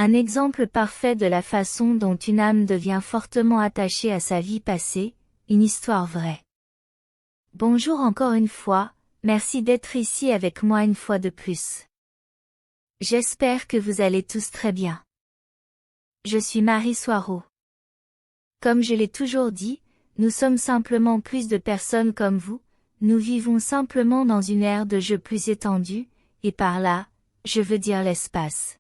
Un exemple parfait de la façon dont une âme devient fortement attachée à sa vie passée, une histoire vraie. Bonjour encore une fois, merci d'être ici avec moi une fois de plus. J'espère que vous allez tous très bien. Je suis Marie Soireau. Comme je l'ai toujours dit, nous sommes simplement plus de personnes comme vous, nous vivons simplement dans une ère de jeu plus étendue, et par là, je veux dire l'espace.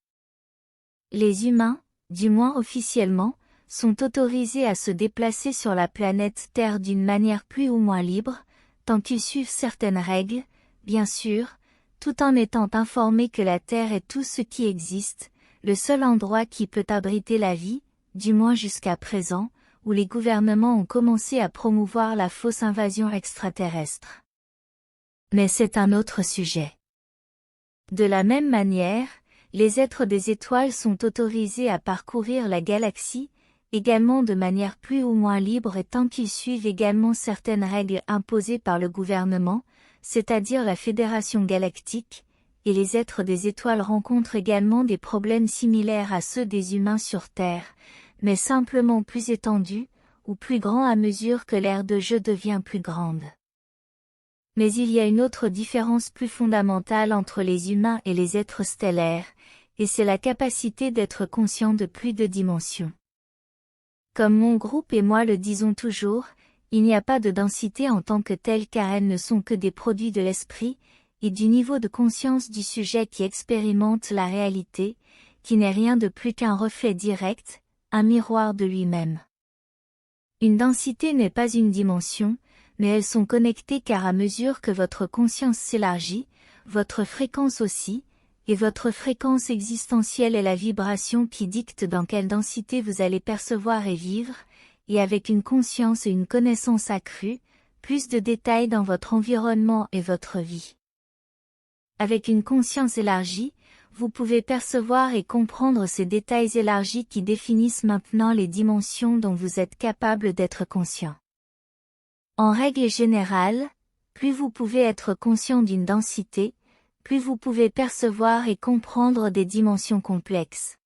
Les humains, du moins officiellement, sont autorisés à se déplacer sur la planète Terre d'une manière plus ou moins libre, tant qu'ils suivent certaines règles, bien sûr, tout en étant informés que la Terre est tout ce qui existe, le seul endroit qui peut abriter la vie, du moins jusqu'à présent, où les gouvernements ont commencé à promouvoir la fausse invasion extraterrestre. Mais c'est un autre sujet. De la même manière, les êtres des étoiles sont autorisés à parcourir la galaxie, également de manière plus ou moins libre et tant qu'ils suivent également certaines règles imposées par le gouvernement, c'est-à-dire la Fédération galactique, et les êtres des étoiles rencontrent également des problèmes similaires à ceux des humains sur Terre, mais simplement plus étendus, ou plus grands à mesure que l'aire de jeu devient plus grande. Mais il y a une autre différence plus fondamentale entre les humains et les êtres stellaires, et c'est la capacité d'être conscient de plus de dimensions. Comme mon groupe et moi le disons toujours, il n'y a pas de densité en tant que telle car elles ne sont que des produits de l'esprit, et du niveau de conscience du sujet qui expérimente la réalité, qui n'est rien de plus qu'un reflet direct, un miroir de lui-même. Une densité n'est pas une dimension, mais elles sont connectées car à mesure que votre conscience s'élargit, votre fréquence aussi, et votre fréquence existentielle est la vibration qui dicte dans quelle densité vous allez percevoir et vivre, et avec une conscience et une connaissance accrue, plus de détails dans votre environnement et votre vie. Avec une conscience élargie, vous pouvez percevoir et comprendre ces détails élargis qui définissent maintenant les dimensions dont vous êtes capable d'être conscient. En règle générale, plus vous pouvez être conscient d'une densité, plus vous pouvez percevoir et comprendre des dimensions complexes.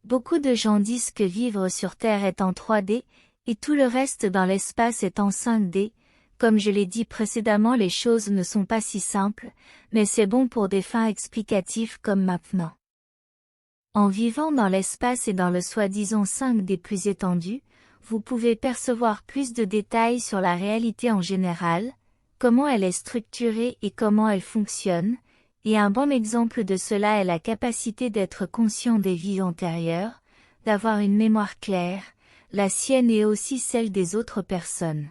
Beaucoup de gens disent que vivre sur Terre est en 3D, et tout le reste dans l'espace est en 5D. Comme je l'ai dit précédemment, les choses ne sont pas si simples, mais c'est bon pour des fins explicatives comme maintenant. En vivant dans l'espace et dans le soi-disant 5D plus étendu, vous pouvez percevoir plus de détails sur la réalité en général, comment elle est structurée et comment elle fonctionne, et un bon exemple de cela est la capacité d'être conscient des vies antérieures, d'avoir une mémoire claire, la sienne et aussi celle des autres personnes.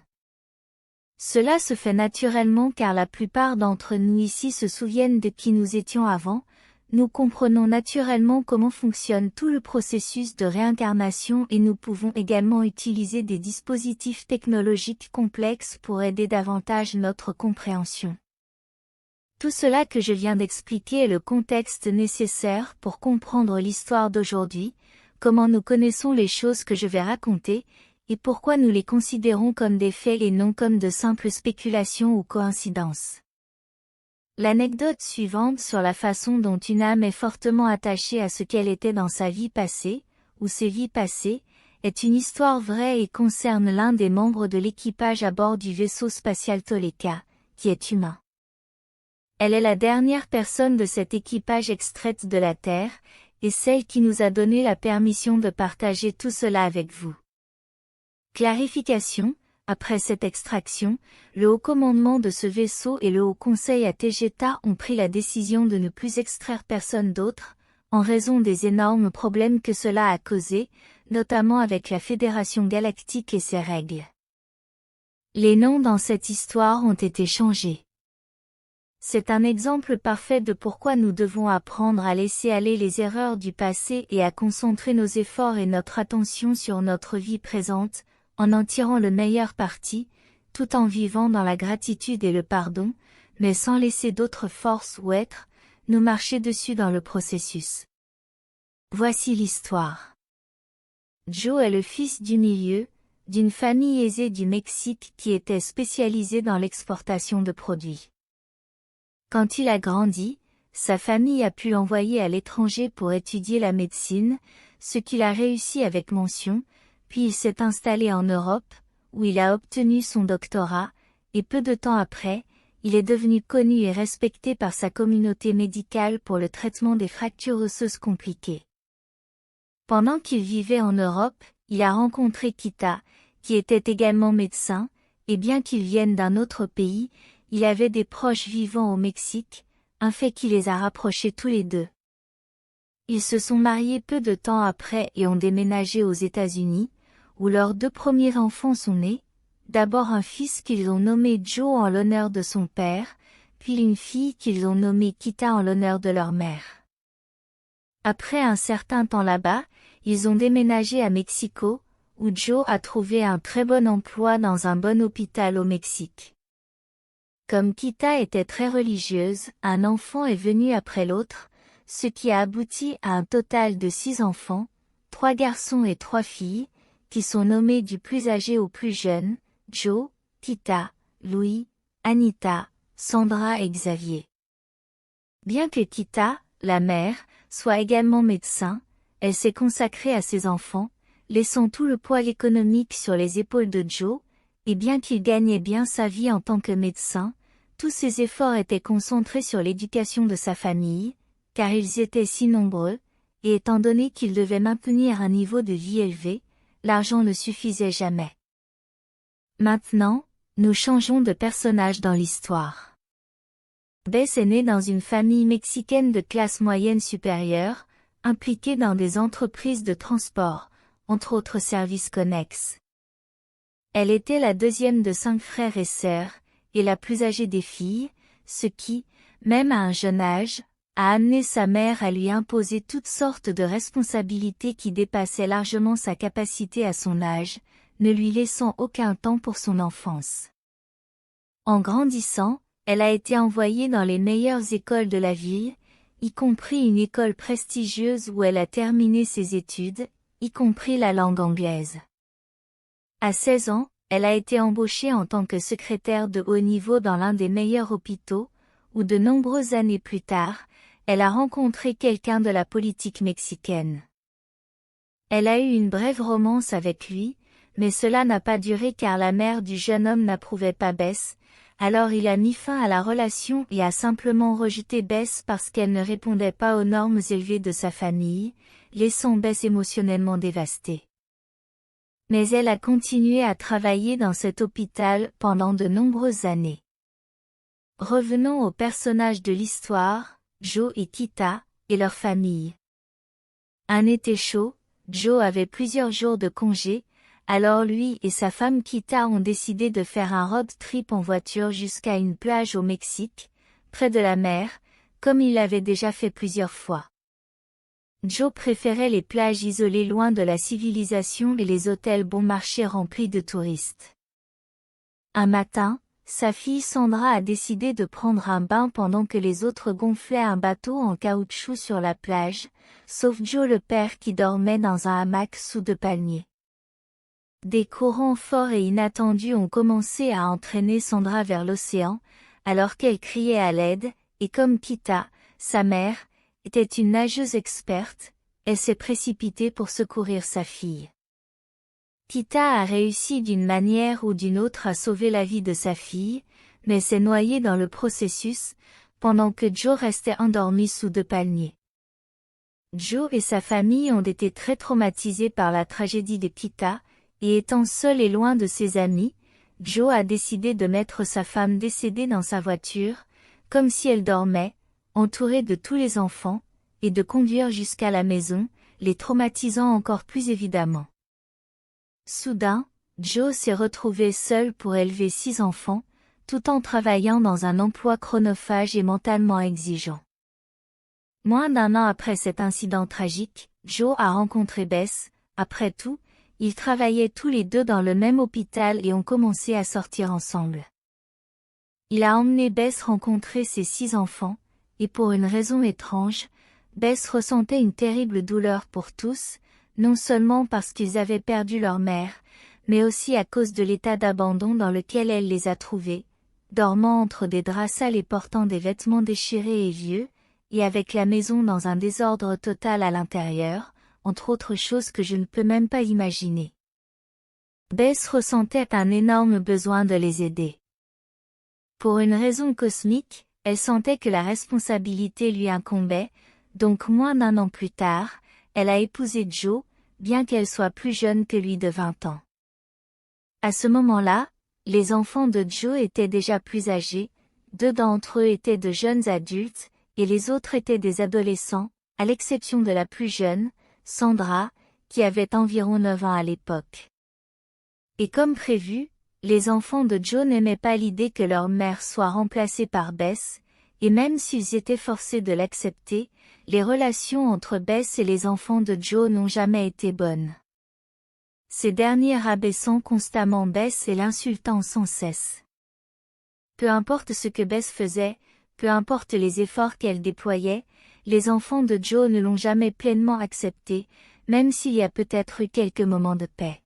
Cela se fait naturellement car la plupart d'entre nous ici se souviennent de qui nous étions avant, nous comprenons naturellement comment fonctionne tout le processus de réincarnation et nous pouvons également utiliser des dispositifs technologiques complexes pour aider davantage notre compréhension. Tout cela que je viens d'expliquer est le contexte nécessaire pour comprendre l'histoire d'aujourd'hui, comment nous connaissons les choses que je vais raconter, et pourquoi nous les considérons comme des faits et non comme de simples spéculations ou coïncidences. L'anecdote suivante sur la façon dont une âme est fortement attachée à ce qu'elle était dans sa vie passée, ou ses vies passées, est une histoire vraie et concerne l'un des membres de l'équipage à bord du vaisseau spatial Toleka, qui est humain. Elle est la dernière personne de cet équipage extraite de la Terre, et celle qui nous a donné la permission de partager tout cela avec vous. Clarification, après cette extraction, le haut commandement de ce vaisseau et le haut conseil à Tegeta ont pris la décision de ne plus extraire personne d'autre, en raison des énormes problèmes que cela a causés, notamment avec la Fédération galactique et ses règles. Les noms dans cette histoire ont été changés. C'est un exemple parfait de pourquoi nous devons apprendre à laisser aller les erreurs du passé et à concentrer nos efforts et notre attention sur notre vie présente, en tirant le meilleur parti, tout en vivant dans la gratitude et le pardon, mais sans laisser d'autres forces ou êtres nous marcher dessus dans le processus. Voici l'histoire. Joe est le fils du milieu, d'une famille aisée du Mexique qui était spécialisée dans l'exportation de produits. Quand il a grandi, sa famille a pu l'envoyer à l'étranger pour étudier la médecine, ce qu'il a réussi avec mention, puis il s'est installé en Europe, où il a obtenu son doctorat, et peu de temps après, il est devenu connu et respecté par sa communauté médicale pour le traitement des fractures osseuses compliquées. Pendant qu'il vivait en Europe, il a rencontré Kita, qui était également médecin, et bien qu'il vienne d'un autre pays, il avait des proches vivant au Mexique, un fait qui les a rapprochés tous les deux. Ils se sont mariés peu de temps après et ont déménagé aux États-Unis, où leurs 2 premiers enfants sont nés, d'abord un fils qu'ils ont nommé Joe en l'honneur de son père, puis une fille qu'ils ont nommée Kita en l'honneur de leur mère. Après un certain temps là-bas, ils ont déménagé à Mexico, où Joe a trouvé un très bon emploi dans un bon hôpital au Mexique. Comme Kita était très religieuse, un enfant est venu après l'autre, ce qui a abouti à un total de 6 enfants, 3 garçons et 3 filles, qui sont nommés du plus âgé au plus jeune, Joe, Kita, Louis, Anita, Sandra et Xavier. Bien que Kita, la mère, soit également médecin, elle s'est consacrée à ses enfants, laissant tout le poids économique sur les épaules de Joe, et bien qu'il gagnait bien sa vie en tant que médecin, tous ses efforts étaient concentrés sur l'éducation de sa famille, car ils étaient si nombreux, et étant donné qu'il devait maintenir un niveau de vie élevé, l'argent ne suffisait jamais. Maintenant, nous changeons de personnage dans l'histoire. Bess est née dans une famille mexicaine de classe moyenne supérieure, impliquée dans des entreprises de transport, entre autres services connexes. Elle était la deuxième de 5 frères et sœurs, et la plus âgée des filles, ce qui, même à un jeune âge, a amené sa mère à lui imposer toutes sortes de responsabilités qui dépassaient largement sa capacité à son âge, ne lui laissant aucun temps pour son enfance. En grandissant, elle a été envoyée dans les meilleures écoles de la ville, y compris une école prestigieuse où elle a terminé ses études, y compris la langue anglaise. À 16 ans, elle a été embauchée en tant que secrétaire de haut niveau dans l'un des meilleurs hôpitaux, où de nombreuses années plus tard, elle a rencontré quelqu'un de la politique mexicaine. Elle a eu une brève romance avec lui, mais cela n'a pas duré car la mère du jeune homme n'approuvait pas Bess, alors il a mis fin à la relation et a simplement rejeté Bess parce qu'elle ne répondait pas aux normes élevées de sa famille, laissant Bess émotionnellement dévastée. Mais elle a continué à travailler dans cet hôpital pendant de nombreuses années. Revenons aux personnages de l'histoire, Joe et Kita, et leur famille. Un été chaud, Joe avait plusieurs jours de congé, alors lui et sa femme Kita ont décidé de faire un road trip en voiture jusqu'à une plage au Mexique, près de la mer, comme il l'avait déjà fait plusieurs fois. Joe préférait les plages isolées loin de la civilisation et les hôtels bon marché remplis de touristes. Un matin, sa fille Sandra a décidé de prendre un bain pendant que les autres gonflaient un bateau en caoutchouc sur la plage, sauf Joe le père qui dormait dans un hamac sous 2 palmiers. Des courants forts et inattendus ont commencé à entraîner Sandra vers l'océan, alors qu'elle criait à l'aide, et comme Kita, sa mère, était une nageuse experte, elle s'est précipitée pour secourir sa fille. Kita a réussi d'une manière ou d'une autre à sauver la vie de sa fille, mais s'est noyée dans le processus, pendant que Joe restait endormi sous 2 palmiers. Joe et sa famille ont été très traumatisés par la tragédie de Kita, et étant seul et loin de ses amis, Joe a décidé de mettre sa femme décédée dans sa voiture, comme si elle dormait, entourée de tous les enfants, et de conduire jusqu'à la maison, les traumatisant encore plus évidemment. Soudain, Joe s'est retrouvé seul pour élever 6 enfants, tout en travaillant dans un emploi chronophage et mentalement exigeant. Moins d'1 an après cet incident tragique, Joe a rencontré Bess. Après tout, ils travaillaient tous les deux dans le même hôpital et ont commencé à sortir ensemble. Il a emmené Bess rencontrer ses 6 enfants, et pour une raison étrange, Bess ressentait une terrible douleur pour tous, non seulement parce qu'ils avaient perdu leur mère, mais aussi à cause de l'état d'abandon dans lequel elle les a trouvés, dormant entre des draps sales et portant des vêtements déchirés et vieux, et avec la maison dans un désordre total à l'intérieur, entre autres choses que je ne peux même pas imaginer. Bess ressentait un énorme besoin de les aider. Pour une raison cosmique, elle sentait que la responsabilité lui incombait, donc moins d'1 an plus tard, elle a épousé Joe, bien qu'elle soit plus jeune que lui de 20 ans. À ce moment-là, les enfants de Joe étaient déjà plus âgés, 2 d'entre eux étaient de jeunes adultes, et les autres étaient des adolescents, à l'exception de la plus jeune, Sandra, qui avait environ 9 ans à l'époque. Et comme prévu, les enfants de Joe n'aimaient pas l'idée que leur mère soit remplacée par Bess, et même s'ils étaient forcés de l'accepter, les relations entre Bess et les enfants de Joe n'ont jamais été bonnes. Ces derniers rabaissant constamment Bess et l'insultant sans cesse. Peu importe ce que Bess faisait, peu importe les efforts qu'elle déployait, les enfants de Joe ne l'ont jamais pleinement accepté, même s'il y a peut-être eu quelques moments de paix.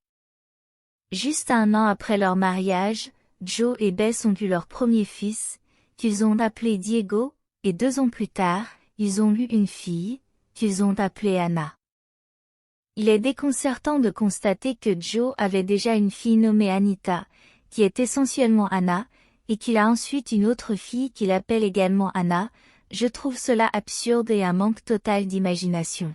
Juste 1 an après leur mariage, Joe et Bess ont eu leur premier fils, qu'ils ont appelé Diego, et 2 ans plus tard, ils ont eu une fille, qu'ils ont appelée Anna. Il est déconcertant de constater que Joe avait déjà une fille nommée Anita, qui est essentiellement Anna, et qu'il a ensuite une autre fille qu'il appelle également Anna. Je trouve cela absurde et un manque total d'imagination.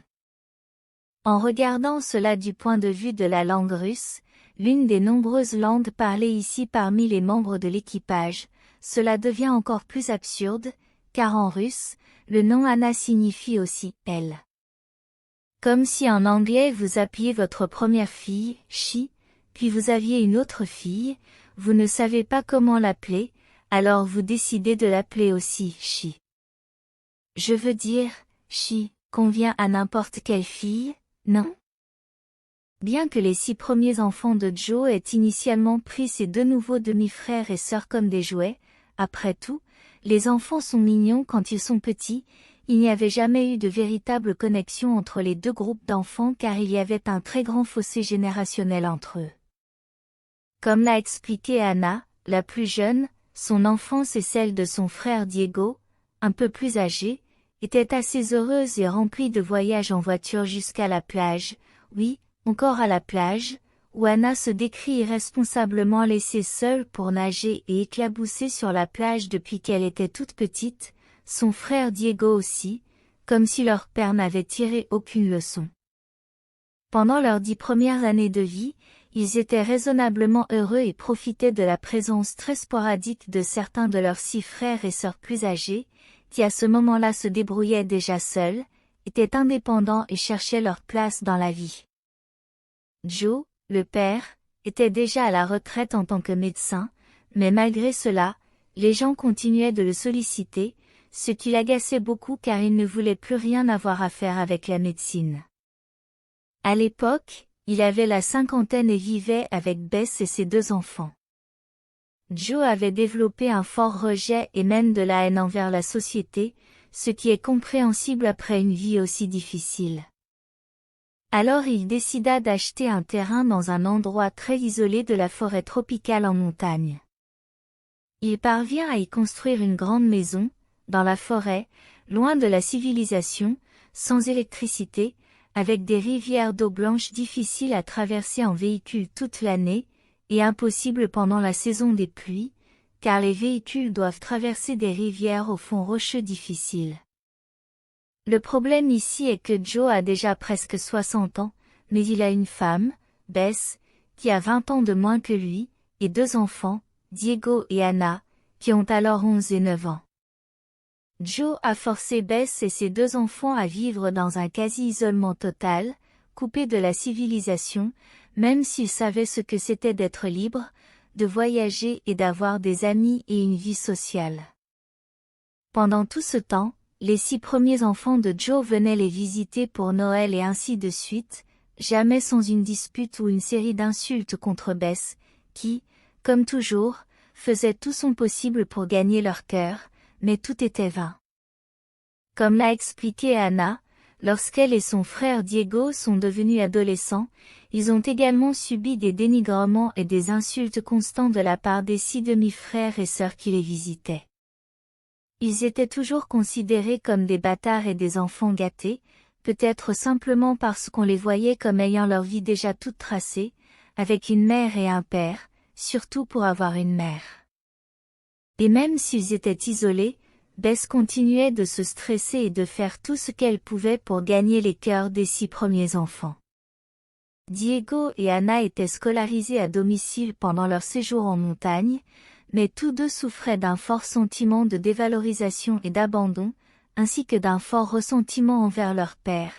En regardant cela du point de vue de la langue russe, l'une des nombreuses langues parlées ici parmi les membres de l'équipage, cela devient encore plus absurde, car en russe, le nom Anna signifie aussi « elle ». Comme si en anglais vous appeliez votre première fille « she », puis vous aviez une autre fille, vous ne savez pas comment l'appeler, alors vous décidez de l'appeler aussi « she ». Je veux dire, « she » convient à n'importe quelle fille, non? Bien que les 6 premiers enfants de Joe aient initialement pris ses 2 nouveaux demi-frères et sœurs comme des jouets, après tout, les enfants sont mignons quand ils sont petits, il n'y avait jamais eu de véritable connexion entre les 2 groupes d'enfants car il y avait un très grand fossé générationnel entre eux. Comme l'a expliqué Anna, la plus jeune, son enfance et celle de son frère Diego, un peu plus âgé, était assez heureuse et remplie de voyages en voiture jusqu'à la plage, oui, encore à la plage, où Anna se décrit irresponsablement laissée seule pour nager et éclabousser sur la plage depuis qu'elle était toute petite, son frère Diego aussi, comme si leur père n'avait tiré aucune leçon. Pendant leurs 10 premières années de vie, ils étaient raisonnablement heureux et profitaient de la présence très sporadique de certains de leurs 6 frères et sœurs plus âgés, qui à ce moment-là se débrouillaient déjà seuls, étaient indépendants et cherchaient leur place dans la vie. Joe, le père, était déjà à la retraite en tant que médecin, mais malgré cela, les gens continuaient de le solliciter, ce qui l'agaçait beaucoup car il ne voulait plus rien avoir à faire avec la médecine. À l'époque, il avait la 50aine et vivait avec Bess et ses 2 enfants. Joe avait développé un fort rejet et même de la haine envers la société, ce qui est compréhensible après une vie aussi difficile. Alors il décida d'acheter un terrain dans un endroit très isolé de la forêt tropicale en montagne. Il parvient à y construire une grande maison, dans la forêt, loin de la civilisation, sans électricité, avec des rivières d'eau blanche difficiles à traverser en véhicule toute l'année, et impossibles pendant la saison des pluies, car les véhicules doivent traverser des rivières au fond rocheux difficiles. Le problème ici est que Joe a déjà presque 60 ans, mais il a une femme, Bess, qui a 20 ans de moins que lui, et 2 enfants, Diego et Anna, qui ont alors 11 et 9 ans. Joe a forcé Bess et ses 2 enfants à vivre dans un quasi-isolement total, coupé de la civilisation, même s'ils savaient ce que c'était d'être libre, de voyager et d'avoir des amis et une vie sociale. Pendant tout ce temps, les 6 premiers enfants de Joe venaient les visiter pour Noël et ainsi de suite, jamais sans une dispute ou une série d'insultes contre Bess, qui, comme toujours, faisait tout son possible pour gagner leur cœur, mais tout était vain. Comme l'a expliqué Anna, lorsqu'elle et son frère Diego sont devenus adolescents, ils ont également subi des dénigrements et des insultes constants de la part des 6 demi-frères et sœurs qui les visitaient. Ils étaient toujours considérés comme des bâtards et des enfants gâtés, peut-être simplement parce qu'on les voyait comme ayant leur vie déjà toute tracée, avec une mère et un père, surtout pour avoir une mère. Et même s'ils étaient isolés, Bess continuait de se stresser et de faire tout ce qu'elle pouvait pour gagner les cœurs des 6 premiers enfants. Diego et Anna étaient scolarisés à domicile pendant leur séjour en montagne, mais tous deux souffraient d'un fort sentiment de dévalorisation et d'abandon, ainsi que d'un fort ressentiment envers leur père,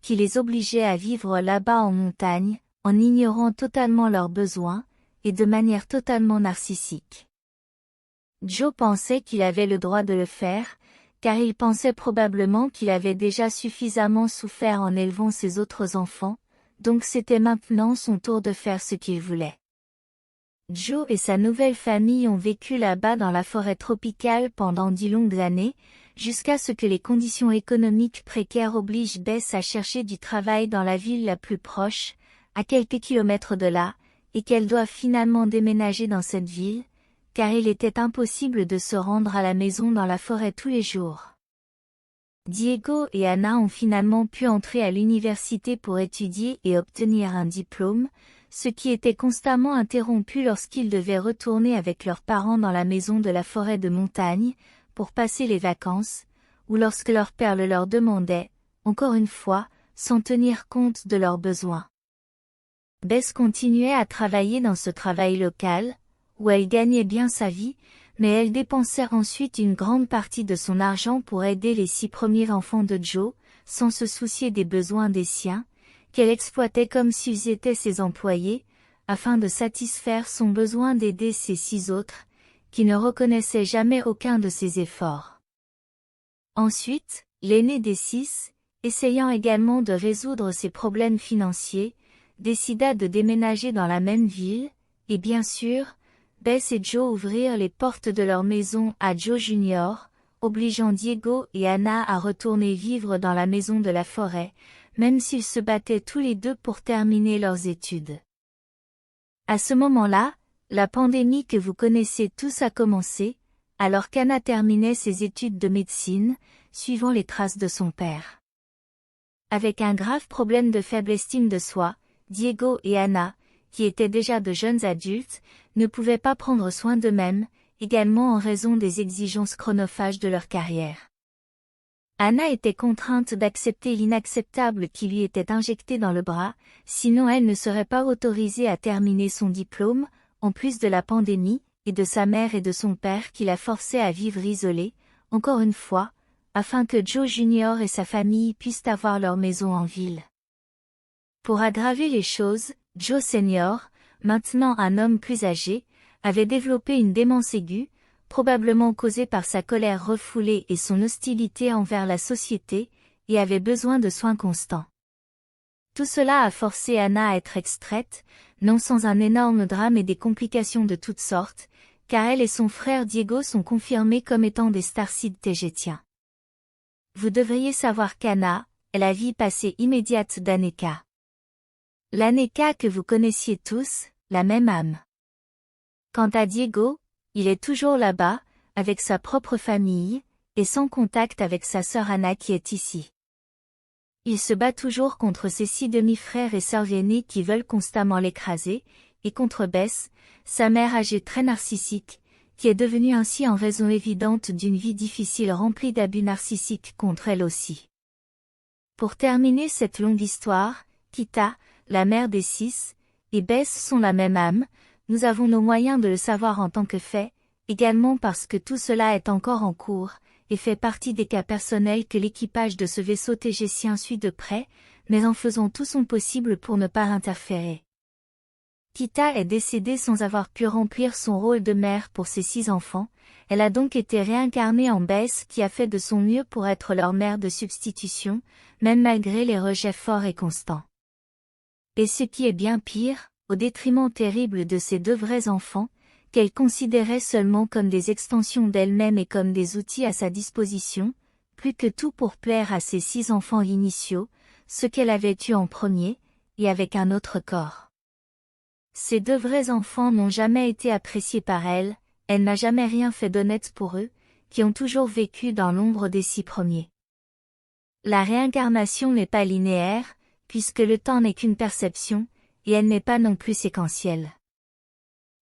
qui les obligeait à vivre là-bas en montagne, en ignorant totalement leurs besoins, et de manière totalement narcissique. Joe pensait qu'il avait le droit de le faire, car il pensait probablement qu'il avait déjà suffisamment souffert en élevant ses autres enfants, donc c'était maintenant son tour de faire ce qu'il voulait. Joe et sa nouvelle famille ont vécu là-bas dans la forêt tropicale pendant 10 longues années, jusqu'à ce que les conditions économiques précaires obligent Bess à chercher du travail dans la ville la plus proche, à quelques kilomètres de là, et qu'elle doit finalement déménager dans cette ville, car il était impossible de se rendre à la maison dans la forêt tous les jours. Diego et Anna ont finalement pu entrer à l'université pour étudier et obtenir un diplôme, ce qui était constamment interrompu lorsqu'ils devaient retourner avec leurs parents dans la maison de la forêt de montagne, pour passer les vacances, ou lorsque leur père le leur demandait, encore une fois, sans tenir compte de leurs besoins. Bess continuait à travailler dans ce travail local, où elle gagnait bien sa vie, mais elle dépensait ensuite une grande partie de son argent pour aider les 6 premiers enfants de Joe, sans se soucier des besoins des siens, qu'elle exploitait comme s'ils étaient ses employés, afin de satisfaire son besoin d'aider ses 6 autres, qui ne reconnaissaient jamais aucun de ses efforts. Ensuite, l'aîné des 6, essayant également de résoudre ses problèmes financiers, décida de déménager dans la même ville, et bien sûr, Bess et Joe ouvrirent les portes de leur maison à Joe Junior, obligeant Diego et Anna à retourner vivre dans la maison de la forêt, même s'ils se battaient tous les deux pour terminer leurs études. À ce moment-là, la pandémie que vous connaissez tous a commencé, alors qu'Anna terminait ses études de médecine, suivant les traces de son père. Avec un grave problème de faible estime de soi, Diego et Anna, qui étaient déjà de jeunes adultes, ne pouvaient pas prendre soin d'eux-mêmes, également en raison des exigences chronophages de leur carrière. Anna était contrainte d'accepter l'inacceptable qui lui était injecté dans le bras, sinon elle ne serait pas autorisée à terminer son diplôme, en plus de la pandémie, et de sa mère et de son père qui la forçaient à vivre isolée, encore une fois, afin que Joe Junior et sa famille puissent avoir leur maison en ville. Pour aggraver les choses, Joe Senior, maintenant un homme plus âgé, avait développé une démence aiguë, probablement causée par sa colère refoulée et son hostilité envers la société, et avait besoin de soins constants. Tout cela a forcé Anna à être extraite, non sans un énorme drame et des complications de toutes sortes, car elle et son frère Diego sont confirmés comme étant des starcides tégétiens. Vous devriez savoir qu'Anna est la vie passée immédiate d'Anneka. L'Anneka que vous connaissiez tous, la même âme. Quant à Diego, il est toujours là-bas, avec sa propre famille, et sans contact avec sa sœur Anna qui est ici. Il se bat toujours contre ses 6 demi-frères et sœurs aînés qui veulent constamment l'écraser, et contre Bess, sa mère âgée très narcissique, qui est devenue ainsi en raison évidente d'une vie difficile remplie d'abus narcissiques contre elle aussi. Pour terminer cette longue histoire, Kita, la mère des 6, et Bess sont la même âme, nous avons nos moyens de le savoir en tant que fait, également parce que tout cela est encore en cours, et fait partie des cas personnels que l'équipage de ce vaisseau tégétien suit de près, mais en faisant tout son possible pour ne pas interférer. Kita est décédée sans avoir pu remplir son rôle de mère pour ses 6 enfants, elle a donc été réincarnée en Bess qui a fait de son mieux pour être leur mère de substitution, même malgré les rejets forts et constants. Et ce qui est bien pire, au détriment terrible de ses 2 vrais enfants, qu'elle considérait seulement comme des extensions d'elle-même et comme des outils à sa disposition, plus que tout pour plaire à ses 6 enfants initiaux, ceux qu'elle avait eus en premier, et avec un autre corps. Ces 2 vrais enfants n'ont jamais été appréciés par elle n'a jamais rien fait d'honnête pour eux, qui ont toujours vécu dans l'ombre des 6 premiers. La réincarnation n'est pas linéaire, puisque le temps n'est qu'une perception, et elle n'est pas non plus séquentielle.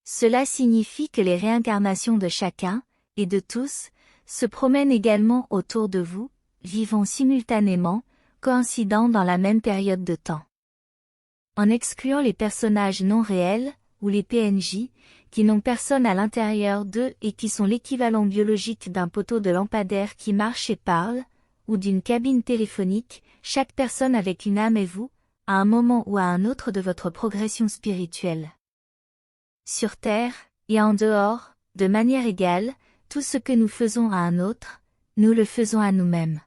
Cela signifie que les réincarnations de chacun, et de tous, se promènent également autour de vous, vivant simultanément, coïncidant dans la même période de temps. En excluant les personnages non réels, ou les PNJ, qui n'ont personne à l'intérieur d'eux et qui sont l'équivalent biologique d'un poteau de lampadaire qui marche et parle, ou d'une cabine téléphonique, chaque personne avec une âme est vous, à un moment ou à un autre de votre progression spirituelle. Sur Terre, et en dehors, de manière égale, tout ce que nous faisons à un autre, nous le faisons à nous-mêmes.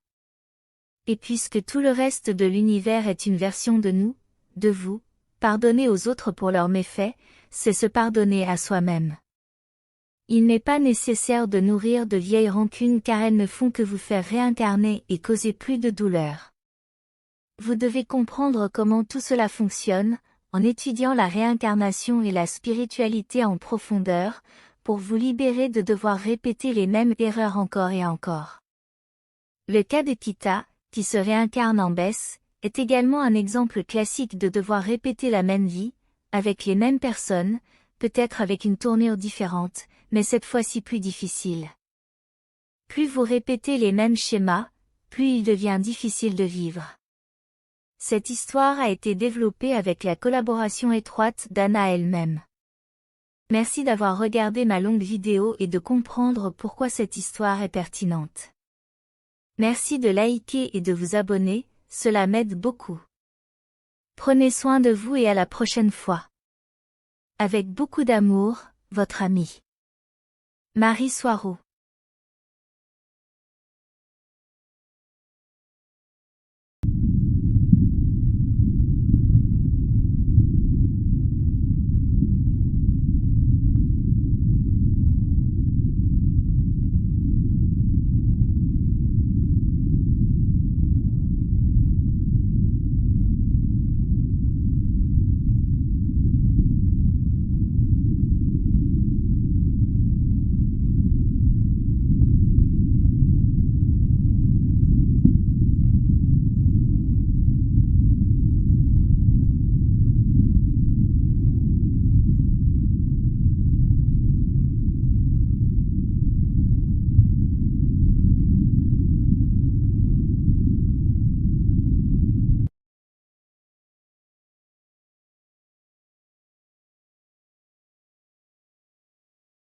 Et puisque tout le reste de l'univers est une version de nous, de vous, pardonner aux autres pour leurs méfaits, c'est se pardonner à soi-même. Il n'est pas nécessaire de nourrir de vieilles rancunes car elles ne font que vous faire réincarner et causer plus de douleur. Vous devez comprendre comment tout cela fonctionne, en étudiant la réincarnation et la spiritualité en profondeur, pour vous libérer de devoir répéter les mêmes erreurs encore et encore. Le cas de Kita, qui se réincarne en Bess, est également un exemple classique de devoir répéter la même vie, avec les mêmes personnes, peut-être avec une tournure différente, mais cette fois-ci plus difficile. Plus vous répétez les mêmes schémas, plus il devient difficile de vivre. Cette histoire a été développée avec la collaboration étroite d'Anna elle-même. Merci d'avoir regardé ma longue vidéo et de comprendre pourquoi cette histoire est pertinente. Merci de liker et de vous abonner, cela m'aide beaucoup. Prenez soin de vous et à la prochaine fois. Avec beaucoup d'amour, votre amie Marie Soireau.